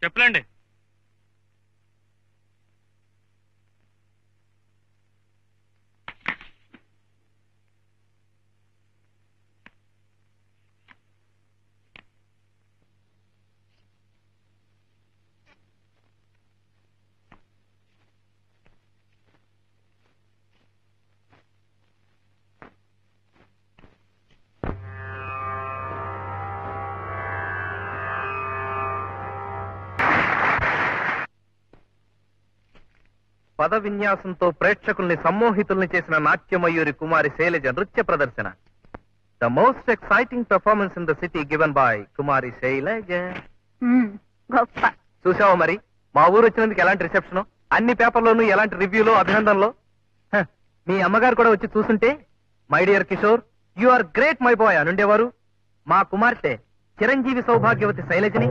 చెప్పలేండి. పద విన్యాసంతో ప్రేక్షకుల్ని సమ్మోహితుల్ని చేసిన నాట్యమయూరి కుమారి శైలజ నృత్య ప్రదర్శన. The most exciting performance in the city given by Kumari Shailaja. గొప్ప. చూసావా మరి మా ఊరు వచ్చినందుకు ఎలాంటి రిసెప్షన్, అన్ని పేపర్లోనూ ఎలాంటి రివ్యూలు, అభినందనలు. మీ అమ్మగారు కూడా వచ్చి చూస్తుంటే my dear Kishore you are great my boy అనుండేవారు. మా కుమార్తె చిరంజీవి సౌభాగ్యవతి శైలజని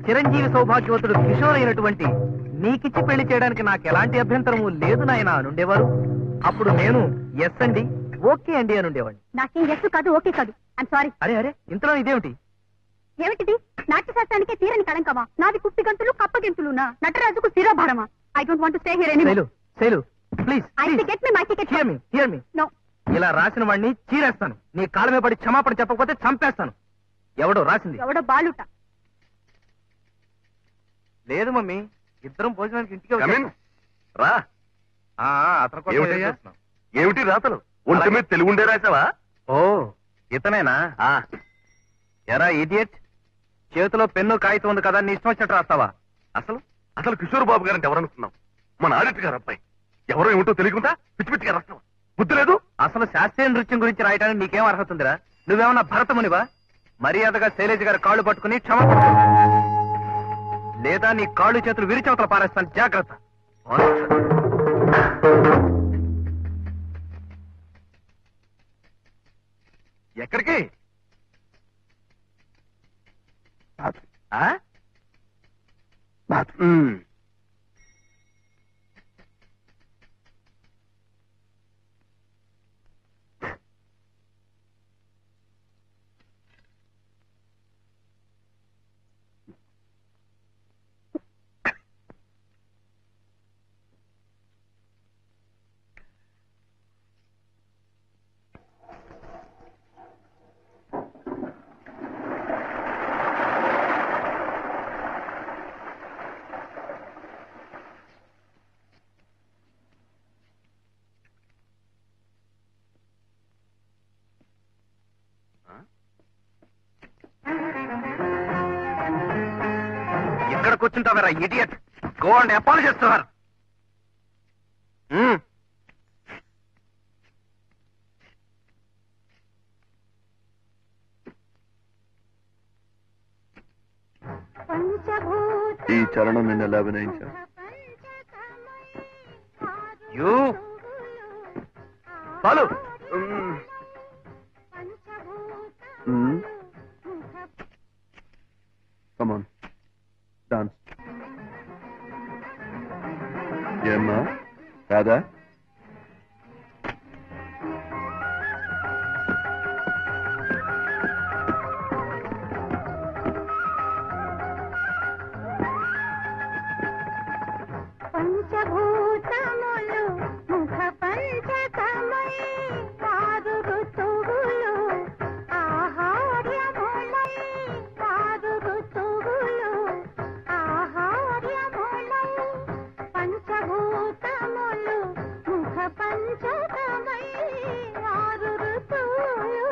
చిరంజీవి సౌభాగ్యవతుడు కిషోర్ అయినటువంటి నీకిచ్చి పెళ్లి చేయడానికి నాకు ఎలాంటి అభ్యంతరము లేదు నాయన అనుండేవారు. అప్పుడు నేను ఎస్ అండి, ఓకే అండి అనుండేవాడిని. నాకేం ఎస్ కాదు, ఓకే కాదు. I'm sorry. అరే అరే ఇంతలో ఇదేమిటి? ఏమిటిది? నాట్యశాస్త్రానికే తీరని కళంకమా? నాది కుప్పి గంతులు కప్పగెంతులునా? నటరాజుకు శిరోభారమా? I don't want to stay here anymore. Shailu please I ticket me my ticket. Hear me. No. ఇలా రాసిన వాడిని చీరేస్తాను. నీ కాళ్ళ మీద పడి క్షమాపణ చెప్పకపోతే చంపేస్తాను. ఎవడో రాసింది? ఎవడో బాలుట. లేదు మమ్మీ, ఇద్దరం భోజనానికి ఇంటికి రా. అతను కోసం చేస్తున్నాం. ఏమిటి రాతలు? ఒంటి మీద తెలుగుండే రాసావా? ఓ ఇతనేనా? ఎరా ఇడియట్, చేతిలో పెన్ను కాగితం ఉంది కదా, నీ ఇష్టం వచ్చినట్టు రాస్తావా? అసలు అసలు కిషోర్ బాబు గారంటే ఎవరనుకున్నావు? మన ఆడిట్ గారు అబ్బాయి. ఎవరో ఏమిటో తెలియకుండా పిచ్చి పిచ్చిగా రాస్తావా? బుద్ధి లేదు. అసలు శాస్త్రీయ నృత్యం గురించి రాయడానికి నీకేం అర్హత ఉందిరా? నువ్వేమన్నా భరతమునివా? మర్యాదగా శైలేజ్ గారి కాళ్ళు పట్టుకుని క్షమాపణ లేదా నీ కాళ్ళు చేతులు విరిచవతల పారేస్తాను, జాగ్రత్త. ఎక్కడికి? ఇక్కడ కూర్చుంటావరా idiot? Go and apologize to her. ఈ చరణం నిన్న ఎలా అభినయించా? యూ చాలు. Come on, dance. ఏమ్మా కాదా? పంచభూతములు ముఖ పంచకమై కాదు ఋతువులు ఆహార్యములై కాదు ఋతువులు ఆహార్యములై పంచభూతములు ముఖ పంచకమై కాదు ఋతువులు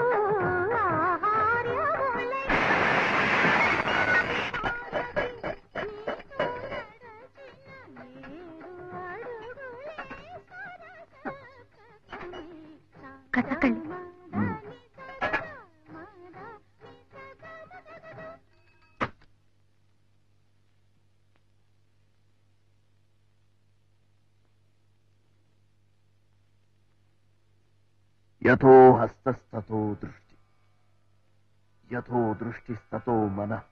ఆహార్యములై కథకళి. యథో హస్తస్తతో దృష్టి, యథో దృష్టిస్తతో మనః,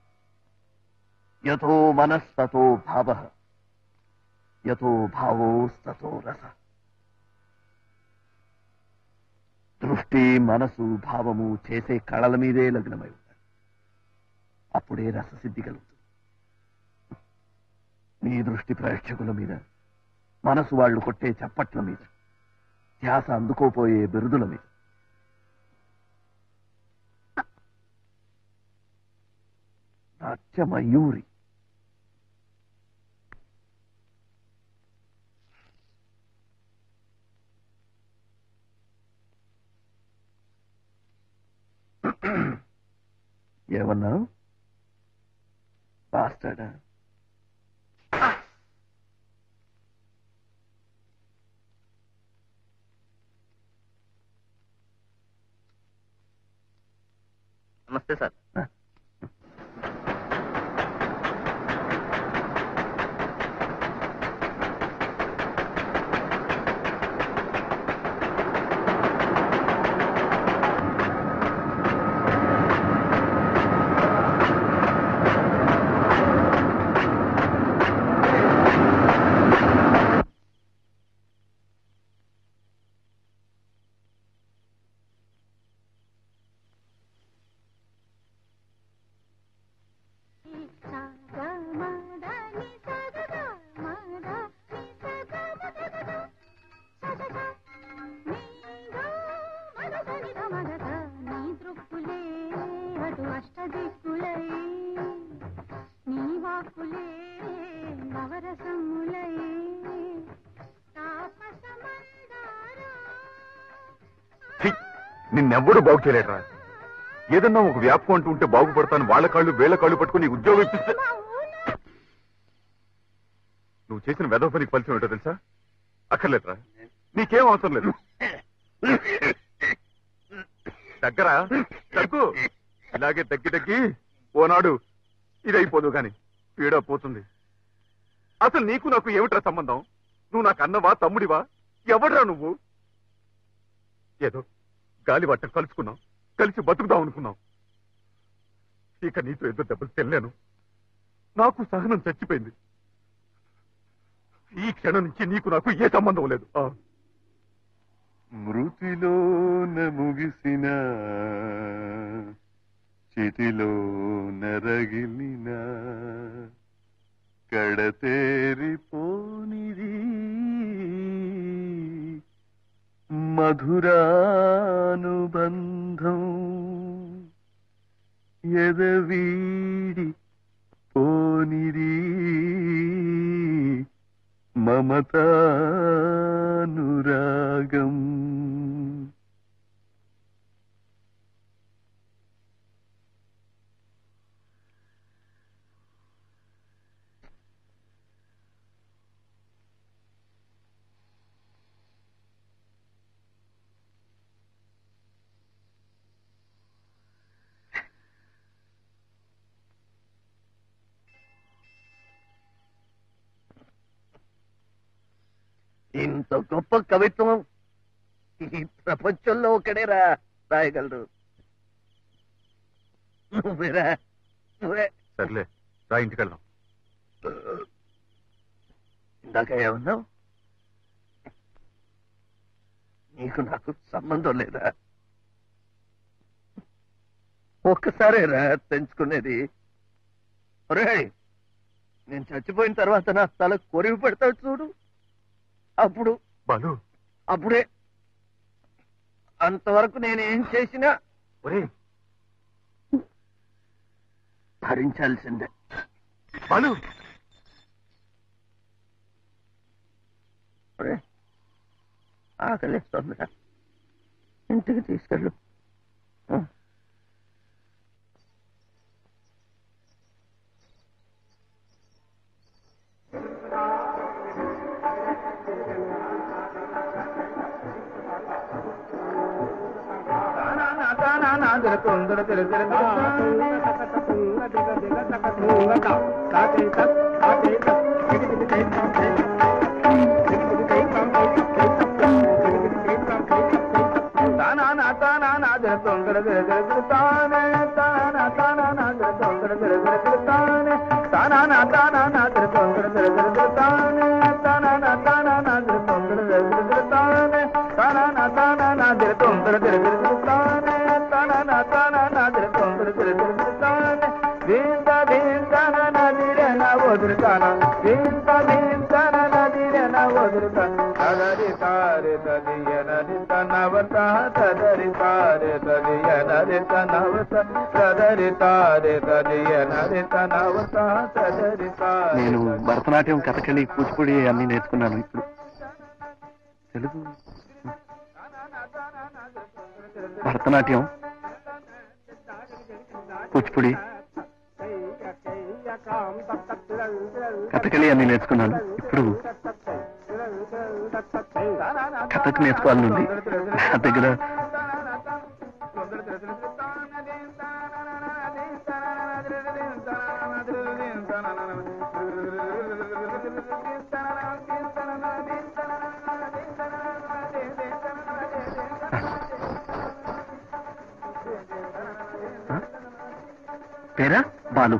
యథో మనస్తతో భావః, యథో భావోస్తతో రసః. దృష్టి, మనసు, భావము చేసే కళల మీదే లగ్నమై ఉంటాయి. అప్పుడే రససిద్ధి కలుగుతుంది. నీ దృష్టి ప్రేక్షకుల మీద, మనసు వాళ్ళు కొట్టే చప్పట్ల మీద, ధ్యాస అందుకోపోయే బిరుదుల మీద. నాట్యమయూరి. ఏమన్నావు? బాస్టాడా? నమస్తే సార్. నిన్నెవ్వరూ బాగు చేయలేటరా. ఏదన్నా ఒక వ్యాపకం అంటూ ఉంటే బాగుపడతాను, వాళ్ళ కాళ్ళు వీళ్ళ కాళ్ళు పట్టుకుని ఉద్యోగం ఇప్పిస్తే నువ్వు చేసిన వెధవ పనికి ఫలితం ఏంటో తెలుసా? అక్కర్లేదురా, నీకేం అవసరం లేదు. దగ్గర దగ్గు ఇలాగే తగ్గి ఓనాడు ఇదైపోదు గాని పీడ పోతుంది. అసలు నీకు నాకు ఏమిట్రా సంబంధం? నువ్వు నాకు అన్నవా, తమ్ముడివా, ఎవడ్రా నువ్వు? ఏదో గాలి పట్టం కలుసుకున్నాం, కలిసి బతుకుదాం అనుకున్నాం. ఇక నీతో ఏదో దెబ్బలు తెల్లాను, నాకు సహనం చచ్చిపోయింది. ఈ క్షణం నుంచి నీకు నాకు ఏ సంబంధం లేదు. మృతిలోన ముగిసిన చితిలో నరగిలిన కడతేరిపోనిది మధురానుబంధం ఎదవీడి పోనిది మమతానురాగం. ఇంత గొప్ప కవిత్వం ఈ ప్రపంచంలో ఒకడేరా రాయగలరు. నువ్వేరా, నువ్వే. సర్లే రా, ఇంటికి వెళ్దాం. ఇందాక ఏమన్నావు? నీకు నాకు సంబంధం లేదా? ఒక్కసారేరా తెంచుకునేది. ఒరేయ్, నేను చచ్చిపోయిన తర్వాత నా తల కొరివి పెడతాడు చూడు, అప్పుడు బాలు, అప్పుడే. అంతవరకు నేనేం చేసినా భరించాల్సిందే. బాలు, ఆకలిస్తుందిరా, ఇంటికి తీసుకెళ్ళు. వదులుతానా నేను భరతనాట్యం, కథకళి, కూచిపూడి అన్ని నేర్చుకున్నాను. ఇప్పుడు తెలుగు, భరతనాట్యం, కూచిపూడి, కథకళి అన్ని నేర్చుకున్నాను. ఇప్పుడు కథకు నేర్చుకోవాలనుంది. నా దగ్గర పేరా బాలు.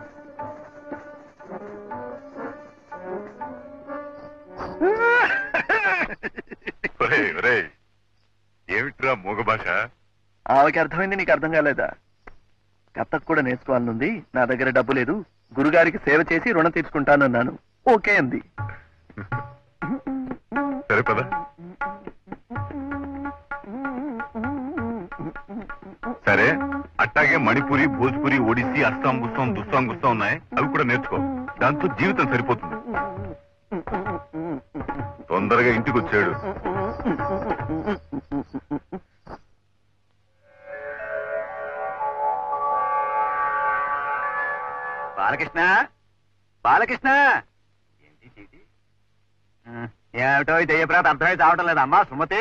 ఏమిట్రా మూగ భాష? ఆమెకి అర్థమైంది, నీకు అర్థం కాలేదా? కథకు కూడా నేర్చుకోవాలనుంది. నా దగ్గర డబ్బు లేదు. గురుగారికి సేవ చేసి రుణం తీర్చుకుంటానన్నాను. ఓకే అంది. సరే పద. సరే, అట్టాగే మణిపురి, భోజ్పురి, ఒడిస్సీ, అస్సాం, గుస్సాం, దుస్సాం, గుస్సాం ఉన్నాయి. అవి కూడా నేర్చుకో. దాంతో జీవితం సరిపోతుంది. తొందరగా ఇంటికి వచ్చాడు. బాలకృష్ణ, బాలకృష్ణ, ఏమిటో ఇది అయ్యప్రాత అర్థమైతే అవటం లేదమ్మా. సుమతి,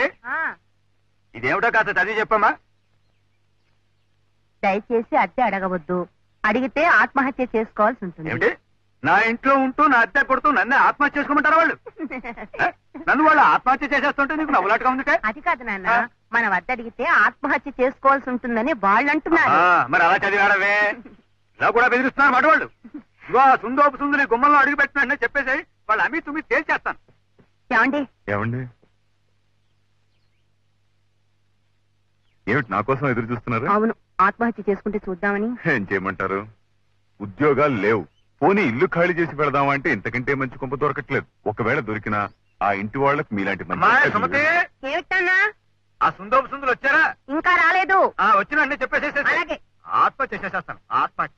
ఇదేమిటో కాస్త చదివి చెప్పమ్మా. దయచేసి అద్దె అడగవద్దు. అడిగితే ఆత్మహత్య చేసుకోవాల్సి ఉంటుంది. ఏమిటి, నా ఇంట్లో ఉంటూ నా అద్దె కొడుతూ నన్ను ఆత్మహత్య చేసుకోమంటారా వాళ్ళు? నన్ను వాళ్ళు ఆత్మహత్య చేసేస్తుంటే నీకు నవ్వులాటగా ఉందిటే? అది కాదు నాన్న, మన వద్ద అడిగితే ఆత్మహత్య చేసుకోవాల్సి ఉంటుందని వాళ్ళు అంటున్నారు. మరి అలా చదివాడవే, ఇలా కూడా బెదిరిస్తున్నారు మాట వాళ్ళు. ఇగో సుందోపు సుందుని గుమ్మంలో అడుగు పెట్టినట్టే చెప్పేసి వాళ్ళు అమ్మి తుమ్మి తేల్చేస్తాను. ఏమండి? ఏమండి? ఏమిటి నా కోసం ఎదురు చూస్తున్నారు? అవును, ఆత్మహత్య చేసుకుంటే చూద్దామని. ఏం చేయమంటారు? ఉద్యోగాలు లేవు. పోనీ ఇల్లు ఖాళీ చేసి పెడదామా అంటే ఇంతకంటే మంచి కొంప దొరకట్లేదు. ఒకవేళ దొరికినా ఆ ఇంటి వాళ్ళకి మీలాంటి సుమతి, ఏమిటన్నా? ఆ సుందోపు సుందులు వచ్చారా? ఇంకా రాలేదు. వచ్చిన చెప్పేసేసి అలాగే. ఆత్మహత్య చేసేస్తాను. ఆత్మహత్య.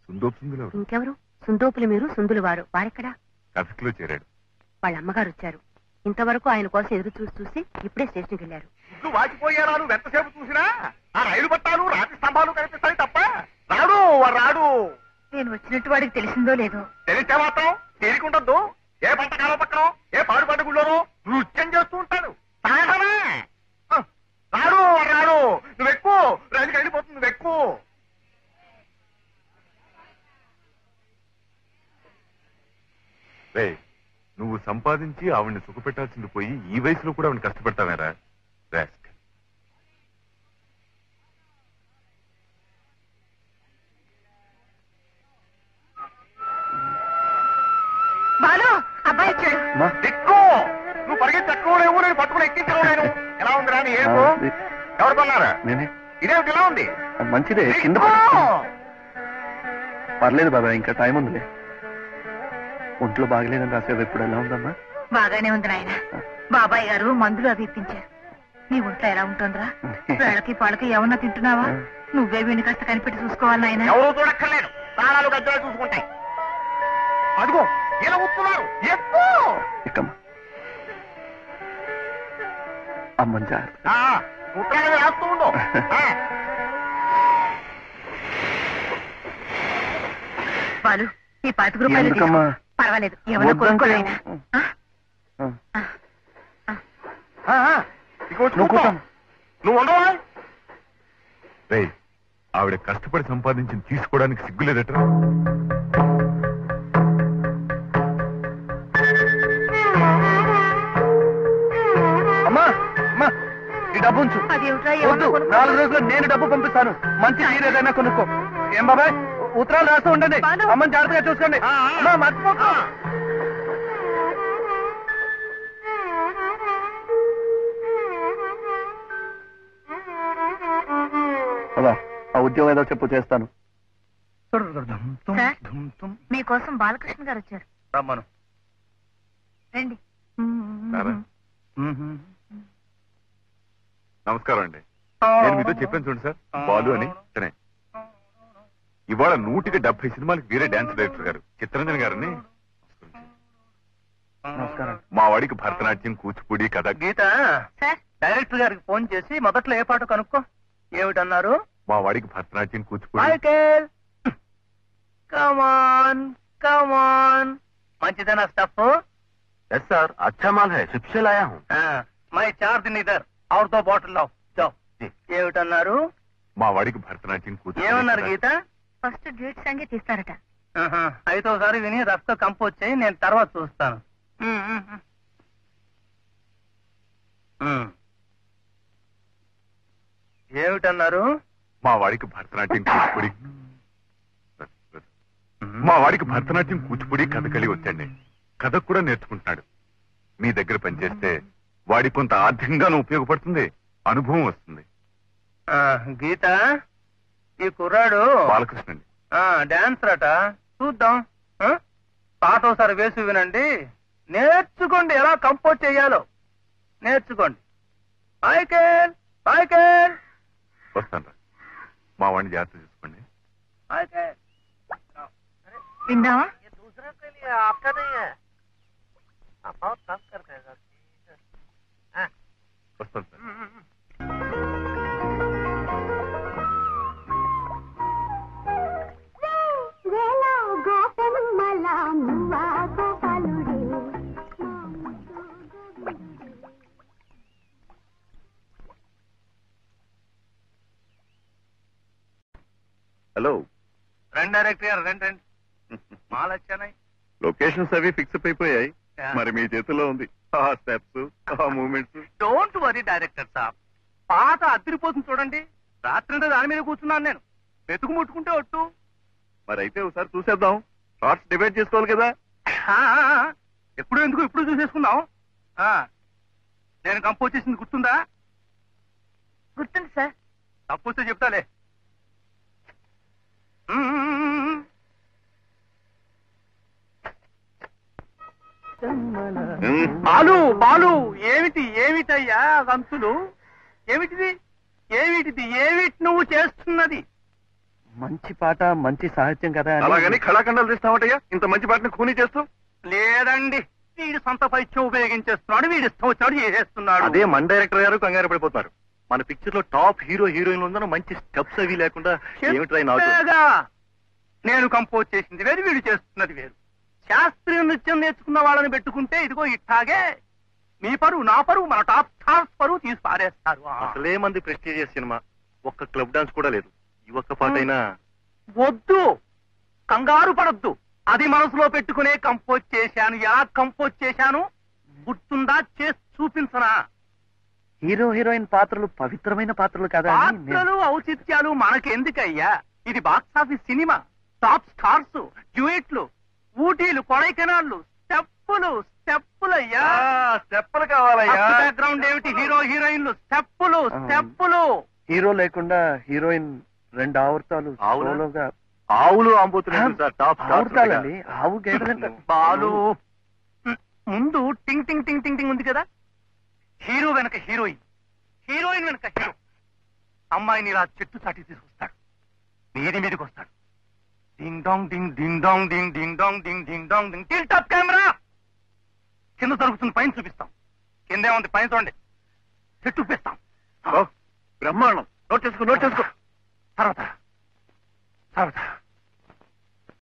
సుందోపుసుందులు ఇంకెవరు? సుందోపులు మీరు, సుందులు వారు. వారెక్కడా? కథకులో చేరాడు. వాళ్ళ అమ్మగారు వచ్చారు. ఇంతవరకు ఆయన కోసం ఎదురు చూసి చూసి ఇప్పుడే స్టేషన్కి వెళ్ళారు. ఇల్లు వాచిపోయారా? నువ్వు ఎంతసేపు చూసినా ఆ రైలు పట్టాలు, రాతి స్తంభాలు కనిపిస్తాయి తప్ప రాడు రాడు. నేను వచ్చినట్టు వాడికి తెలిసిందో లేదో. తెలిస్తే మాత్రం తీరికుండద్దు. ఏ పంట కాలం పక్కన, ఏ పాడు పంట గుళ్ళోనో నృత్యం చేస్తూ ఉంటాడు. సాగనే రాడు రాడు. నువ్వు ఎక్కువ రైలుకి వెళ్ళిపోతుంది. నువ్వు ఎక్కువ. నువ్వు సంపాదించి ఆవిడ్ని సుఖపెట్టాల్సింది పోయి ఈ వయసులో కూడా ఆవిడని కష్టపెడతావేరా? బాలు, అబ్బాయి వచ్చాడు. ఎక్కువ నువ్వు పరిగెత్తి ఎక్కువ లేవు. నేను పట్టుకుని ఎక్కించలేను. ఎలా ఉందిరా నీ ఏడుపు? ఎవరు కొన్నారా? నేనే. ఇదేమిటి ఇలా ఉంది? మంచిదే, కింద పర్లేదు బాబా, ఇంకా టైం ఉందిలే. ఒంట్లో బాగలేదని రాసేవి. ఇప్పుడు ఎలా ఉందమ్మా? బాగానే ఉంది నాయన. బాబాయ్ గారు మందులు అవి ఇప్పించారు. నీ ఒంట్లో ఎలా ఉంటుందిరా? వేళకి పాలకి ఏమన్నా తింటున్నావా? నువ్వే వీడిని కాస్త కనిపెట్టి చూసుకోవాలి నాయన. ఎవరు చూడక్కర్లేదు. తాళాలు గజ్జలు చూసుకుంటాయి. అదిగో ఇలా ఉత్తున్నారు. ఇక్కమ్మా, అమ్మని జాగ్రత్త. ఉత్తరాలు రాస్తూ ఉండు. బాలు, ఈ 25 రూపాయలు ఎందుకమ్మా? పర్వాలేదు, ఏమన్నా కొనుక్కోలేనా? నువ్వు కూర్చోమ్మా. నువ్వు ఉండవా? ఆవిడ కష్టపడి సంపాదించి తీసుకోవడానికి సిగ్గులేదట్రా? అమ్మా అమ్మా, ఈ డబ్బు ఉంచు. అదేమిట్రా? వద్దు, 4 రోజుల్లో నేను డబ్బు పంపిస్తాను. మంచి చీర ఏదైనా కొనుక్కో. ఏం బాబాయ్, ఉత్తరాలు రాస్తూ ఉండండి. అమ్మని జాగ్రత్తగా చూసుకోండి. అమ్మా, మర్చిపోకు. ఆ ఉద్యోగం ఏదో చెప్పు, చేస్తాను. మీకోసం బాలకృష్ణ గారు వచ్చారు. రమ్మను. రండి. రారా? నమస్కారం అండి. నేను మీతో చెప్పాను చూడండి సార్, బాలు అని తనే. ఇవాళ 170 సినిమాలకు వీరే డాన్స్ డైరెక్టర్ గారు చిత్తరంజన్ గారిని నమస్కారం. మా వాడికి భరతనాట్యం, కూచిపూడి, కథ. గీత, సార్ డైరెక్టర్ గారికి ఫోన్ చేసి మొదట్లో ఏ పాట కనుక్కో. ఏమిటన్నారు? మా వాడికి Bharatanatyam, Kuchipudi. Michael, come on come on. మంచిదేనా స్టఫ్? ఎస్ సార్, అచ్చా మాల్ హై, షిప్ లాయా హూం. మై చార్జ్ నిదర్ और दो बॉटल लाओ जाओ. ఏమిటన్నారు? మా వాడికి భరతనాట్యం, కూచిపూడి. ఏమన్నారు గీత? ఫస్ట్ డ్యూట్ సాంగే తీస్తారట. అయితే ఒకసారి విని రఫ్గా కంపోజ్ చేయి, నేను తర్వాత చూస్తాను. ఏమిటన్నారు? మా వాడికి భరతనాట్యం, కూచిపూడి. మా వాడికి భరతనాట్యం, కూచిపూడి, కథకళి వచ్చండి. కథకు కూడా నేర్చుకుంటున్నాడు. మీ దగ్గర పనిచేస్తే వాడికి కొంత ఆర్థికంగానూ ఉపయోగపడుతుంది, అనుభవం వస్తుంది. గీత, ఈ కుర్రాడు బాలకృష్ణ అండి. డాన్సర్ అట, చూద్దాం. పాట ఒకసారి వేసి వినండి, నేర్చుకోండి ఎలా కంపోజ్ చెయ్యాలో నేర్చుకోండి. Michael Michael. వస్తాను రా. మా వాడిని జాగ్రత్త చూసుకోండి. మైకేల్. విందామా? వస్తాను సార్. హలో, రండి డైరెక్టర్ గారు, రండి రండి. మాలు వచ్చానాయి. లొకేషన్స్ అవి ఫిక్స్ అయిపోయాయి. మరి మీ చేతిలో ఉంది ఆ స్టెప్స్, ఆ మూమెంట్స్. డోంట్ వరీ డైరెక్టర్ సాబ్, పాట అదిరిపోతుంది చూడండి. రాత్రి దాని మీద కూర్చున్నాను నేను, వెతుకు ముట్టుకుంటే ఒట్టు. మరి అయితే ఒకసారి చూసేద్దాం. షార్ట్స్ డిబేట్ చేసుకోవాలి కదా. ఎప్పుడు ఎందుకు ఇప్పుడు చూసేసుకుందాం. నేను కంపోజ్ చేసింది గుర్తుందా? గుర్తుంది సార్. తప్పొస్తే చెప్తాలే. బాలు బాలు, ఏమిటి ఏమిటయ్యా గంతులు? ఏమిటిది ఏమిటిది ఏమిటి నువ్వు చేస్తున్నది? మంచి పాట, మంచి సాహిత్యం కదా అని. అలాగని కళాఖండాలు తీస్తామటయ్యా ఇంత మంచి పాటని ఖూనీ చేస్తూ. లేదండి, వీడు సొంత పైత్యం ఉపయోగించేస్తున్నాడు, వీడు ఇష్టం వచ్చినాడు చేసేస్తున్నాడు. అదే మన డైరెక్టర్ గారు కంగారు పడిపోతున్నారు. మన పిక్చర్ లో టాప్ హీరో హీరోయిన్ ఉందన్న మంచి స్టెప్స్ అవి లేకుండా ఏమిట్రై నాకు. చెప్పేగా, నేను కంపోజ్ చేసింది వేరు, వీడు చేస్తున్నది వేరు. శాస్త్రీయ నృత్యం నేర్చుకున్న వాళ్ళని పెట్టుకుంటే ఇదిగో ఇట్టాగే మీ పరువు, నా పరువు, మన టాప్ స్టార్స్ పరువు తీసి పారేస్తారు. అసలే మంది ప్రెస్టీజియస్ సినిమా, ఒక్క క్లబ్ డాన్స్ కూడా లేదు. ఈ ఒక్క పాట అయినా వద్దు, కంగారు పడొద్దు. అది మనసులో పెట్టుకునే కంపోజ్ చేశాను. ఎలా కంపోజ్ చేశాను గుర్తుందా? చేసి చూపించనా? హీరో హీరోయిన్ పాత్రలు పవిత్రమైన పాత్రలు కదా అని నేను- పాత్రలు ఔచిత్యాలు మనకెందుకయ్యా? ఇది box office cinema. Top stars, డ్యూయెట్లు, ఊటీలు, కొడైకెనాళ్ళు, స్టెప్పులయ్యా. స్టెప్పులు కావాలయ్యా. బ్యాక్గ్రౌండ్ ఏమిటి? హీరో హీరోయిన్లు, స్టెప్పులు. హీరో లేకుండా హీరోయిన్ 2 ఆవర్తాలు అవునా? సోలోగా. ఆవులు ఆంబోతున్నాయి సార్, టాప్ ఆవర్తాలండి, ఆవు గేదెలంట. బాలు, ముందు టింగ్ టింగ్ టింగ్ టింగ్ టింగ్ ఉంది కదా, హీరో వెనక హీరోయిన్, హీరోయిన్ వెనక హీరో. అమ్మాయిని ఇలా చెట్టు చాటి తీసుకొస్తాడు, మీదికి వస్తాడు. డింగ్ డాంగ్ డింగ్ డింగ్ డాంగ్ డింగ్ డింగ్ డాంగ్ డింగ్ డింగ్ డాంగ్ డింగ్. Till top camera. కింద జరుగుతుంది, పైన చూపిస్తాం. కిందే ఉంది, పైన చూడండి. చెట్టు చూపిస్తాం. బ్రహ్మాండం. నోట్ చేసుకో. తర్వాత